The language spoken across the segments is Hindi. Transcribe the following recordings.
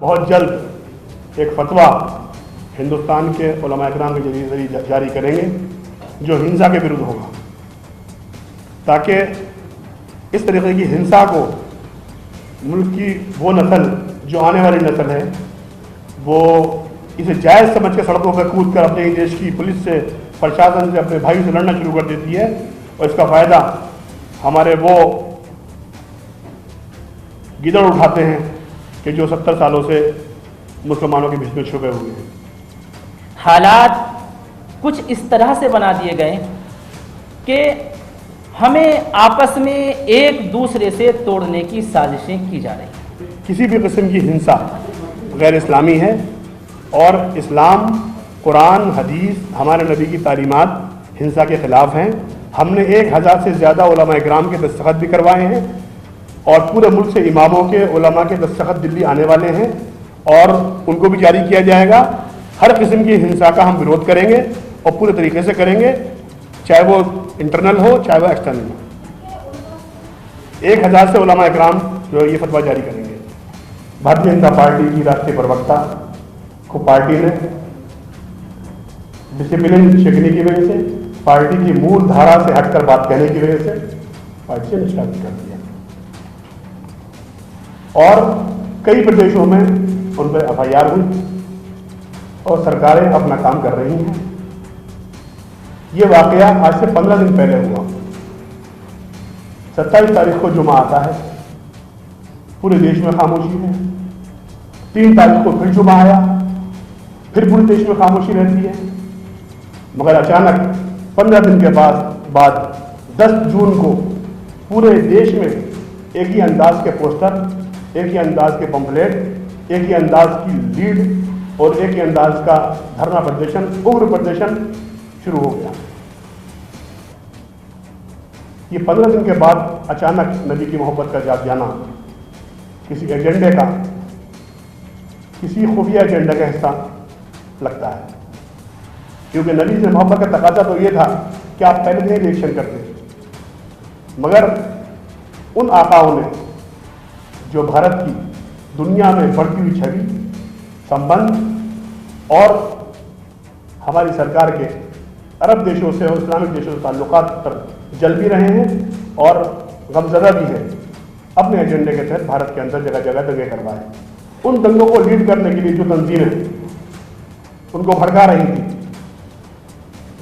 बहुत जल्द एक फतवा हिंदुस्तान के उलमा इकराम के जरिए जारी करेंगे जो हिंसा के विरुद्ध होगा, ताकि इस तरीके की हिंसा को मुल्क की वो नस्ल जो आने वाली नस्ल है वो इसे जायज़ समझ के सड़कों पर कूद कर अपने देश की पुलिस से, प्रशासन से, अपने भाइयों से लड़ना शुरू कर देती है। और इसका फ़ायदा हमारे वो गिदड़ उठाते हैं कि जो 70 सालों से मुसलमानों के बीच में छुपे हुए हैं। हालात कुछ इस तरह से बना दिए गए कि हमें आपस में एक दूसरे से तोड़ने की साजिशें की जा रही हैं। किसी भी किस्म की हिंसा गैर इस्लामी है और इस्लाम, कुरान, हदीस, हमारे नबी की तालीमात हिंसा के ख़िलाफ़ हैं। हमने 1000 से ज़्यादा उलमा इकराम के दस्तखत भी करवाए हैं और पूरे मुल्क से इमामों के, उलमा के दस्तखत दिल्ली आने वाले हैं और उनको भी जारी किया जाएगा। हर किस्म की हिंसा का हम विरोध करेंगे और पूरे तरीके से करेंगे, चाहे वो इंटरनल हो चाहे वो एक्सटर्नल हो। 1000 से उलमा इकराम जो ये फतवा जारी करेंगे। भारतीय जनता पार्टी की राष्ट्रीय प्रवक्ता को पार्टी ने डिसिप्लिन शिकने की वजह से, पार्टी की मूल धारा से हटकर बात कहने की वजह से पार्टी से निष्कासित कर दिया और कई प्रदेशों में उन पर FIR हुई और सरकारें अपना काम कर रही हैं। ये वाकया आज से 15 दिन पहले हुआ। 27 तारीख को जुमा आता है, पूरे देश में खामोशी है। 3 तारीख को फिर जुमा आया, फिर पूरे देश में खामोशी रहती है। मगर अचानक 15 दिन के बाद 10 जून को पूरे देश में एक ही अंदाज के पोस्टर, एक ही अंदाज के पंफलेट, एक ही अंदाज की लीड और एक ही अंदाज का धरना प्रदर्शन, उग्र प्रदर्शन शुरू हो गया। ये 15 दिन के बाद अचानक नबी की मोहब्बत का जाग जाना किसी एजेंडे का, किसी खुफिया एजेंडे का हिस्सा लगता है, क्योंकि नबी से मोहब्बत का तकाजा तो ये था कि आप पहले से रिएक्शन करते। मगर उन आकाओं ने जो भारत की दुनिया में बढ़ती हुई छवि, संबंध और हमारी सरकार के अरब देशों से और इस्लामिक देशों से ताल्लुकात पर जल भी रहे हैं और गमज़दा भी है, अपने एजेंडे के तहत भारत के अंदर जगह जगह दंगे करवाए। उन दंगों को लीड करने के लिए जो तंजीमें उनको भड़का रही थी,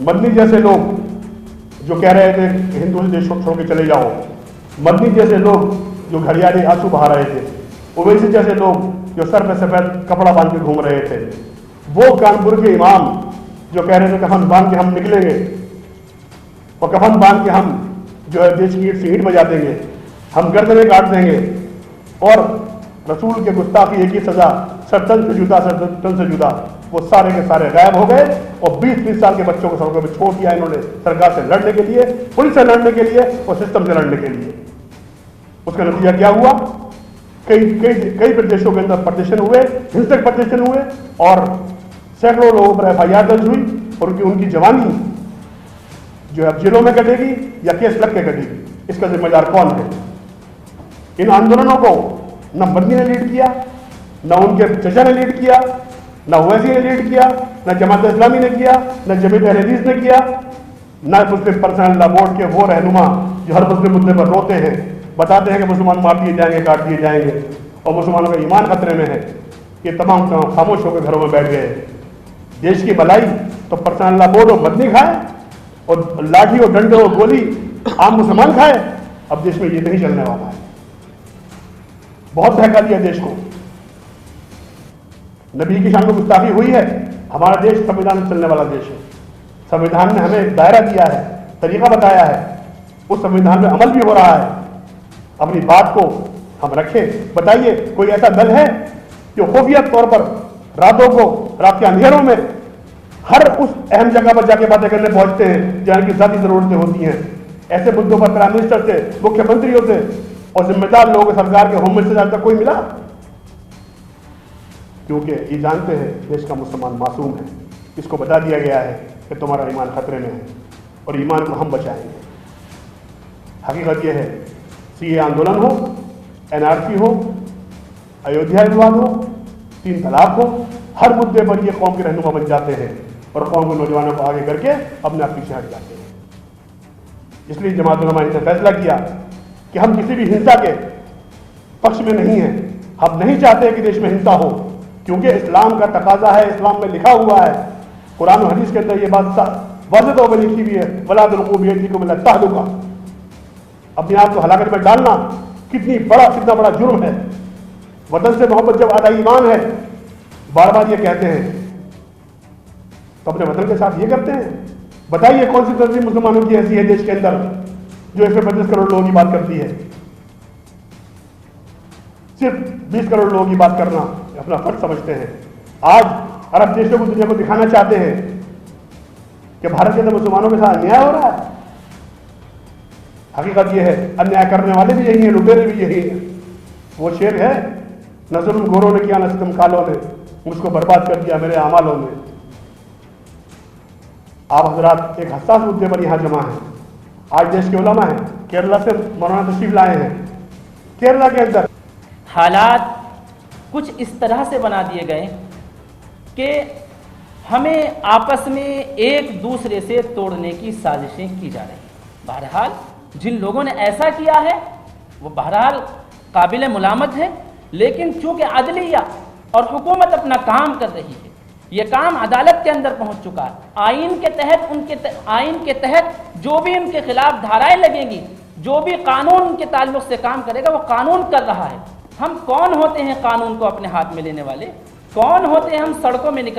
मदनी जैसे लोग जो कह रहे थे हिंदू देश छोड़ के चले जाओ, मदनी जैसे लोग जो घड़ियाली आंसू बहा रहे थे, ओवैसी जैसे लोग जो सर पे सफेद कपड़ा बांध के घूम रहे थे, वो कानपुर के इमाम जो कह रहे थे कफन बांध के हम निकलेंगे और कफन बांध के हम जो है देश की ईंट से ईंट बजा देंगे, हम गर्दनें काट देंगे और रसूल के गुस्ताखी एक ही सजा, सर तन से जुदा, सर तन से जुदा, वो सारे के सारे गायब हो गए और 20-20 साल के बच्चों को सड़कों पर छोड़ दिया इन्होंने सरकार से लड़ने के लिए, पुलिस से लड़ने के लिए और सिस्टम से लड़ने के लिए। उसका नतीजा क्या हुआ? कई प्रदेशों के अंदर प्रदर्शन हुए, हिंसक प्रदर्शन हुए और सैकड़ों लोगों पर FIR दर्ज हुई और उनकी जवानी जो है जेलों में कटेगी या केस लग के कटेगी। इसका जिम्मेदार कौन है? इन आंदोलनों को न मदनी ने लीड किया, न उनके चचा ने लीड किया, न ओवैसी ने लीड किया, न जमात इस्लामी ने किया, न जमीयत अहले हदीस ने किया, न मुस्लिम पर्सनल लॉ बोर्ड के वो रहनुमा जो हर मुस्लिम मुद्दे पर रोते हैं, बताते हैं कि मुसलमान मार दिए जाएंगे, काट दिए जाएंगे और मुसलमानों का ईमान खतरे में है। ये तमाम खामोश होकर घरों में बैठ गए। देश की भलाई तो पर्सनल लॉ बोर्ड और मदनी खाए और लाठी और डंडे और गोली आम मुसलमान खाए। अब देश में ये नहीं चलने वाला है। बहुत बहका दिया देश को, नबी की शान में गुस्ताखी हुई है। हमारा देश संविधान से चलने वाला देश है। संविधान ने हमें दायरा दिया है, तरीका बताया है, उस संविधान में अमल भी हो रहा है। अपनी बात को हम रखें। बताइए कोई ऐसा दल है जो खुफिया तौर पर रातों को, रात के अंधेरों में हर उस अहम जगह पर जाके बातें करने पहुंचते हैं जहां की ज़ाती ज़रूरतें होती हैं? ऐसे मुद्दों पर प्राइम मिनिस्टर से, मुख्यमंत्रियों से और जिम्मेदार लोगों को सरकार के होम मिनिस्टर से आज तक कोई मिला? क्योंकि ये जानते हैं देश का मुसलमान मासूम है। इसको बता दिया गया है कि तुम्हारा ईमान खतरे में है और ईमान को हम बचाएंगे। हकीकत यह है, CA आंदोलन हो, NRC हो, अयोध्या विवाद हो, तीन तलाक हो, हर मुद्दे पर ये कौम के रहनुमा बन जाते हैं और कौम के नौजवानों को आगे करके अपने आप पीछे हट जाते हैं। इसलिए जमात उलमा ने फैसला किया कि हम किसी भी हिंसा के पक्ष में नहीं हैं। हम नहीं चाहते कि देश में हिंसा हो, क्योंकि इस्लाम का तकाजा है, इस्लाम में लिखा हुआ है, कुरान और हदीस के अंदर ये बात वाज़ेह तौर पर लिखी हुई है, वला तुल्कू बियदिकुम इला तहलुका। अपने आप को हलाकत में डालना कितना बड़ा जुर्म है। वतन से मोहब्बत जब आधा ईमान है, बार बार ये कहते हैं, तो अपने वतन के साथ ये करते हैं। बताइए कौन सी तंजीम मुसलमानों की ऐसी है देश के अंदर जो 125 करोड़ लोगों की बात करती है? सिर्फ 20 करोड़ लोगों की बात करना अपना फर्ज समझते हैं। आज अरब देशों को दुनिया को दिखाना चाहते हैं कि भारत के अंदर मुसलमानों के साथ अन्याय हो रहा है। हकीकत यह है, अन्याय करने वाले भी यही हैं, लुटेरे भी यही हैं। वो शेर है, न जुल्म गोरों ने किया न सितम कालों ने, मुझको बर्बाद कर दिया मेरे अमालों ने। आप हजरात एक हसास मुद्दे पर यहाँ जमा हैं। आज देश के उलमा हैं, केरला से मौलाना तशरीफ लाए हैं। केरला के अंदर हालात कुछ इस तरह से बना दिए गए कि हमें आपस में एक दूसरे से तोड़ने की साजिशें की जा रही हैं। बहरहाल जिन लोगों ने ऐसा किया है वो बहरहाल काबिल मुलामत है, लेकिन चूंकि अदलिया और हुकूमत अपना काम कर रही है, ये काम अदालत के अंदर पहुंच चुका है। आइन के तहत जो भी उनके खिलाफ धाराएं लगेंगी, जो भी कानून उनके ताल्लुक से काम करेगा वो कानून कर रहा है। हम कौन होते हैं कानून को अपने हाथ में लेने वाले? कौन होते हैं हम सड़कों में निकल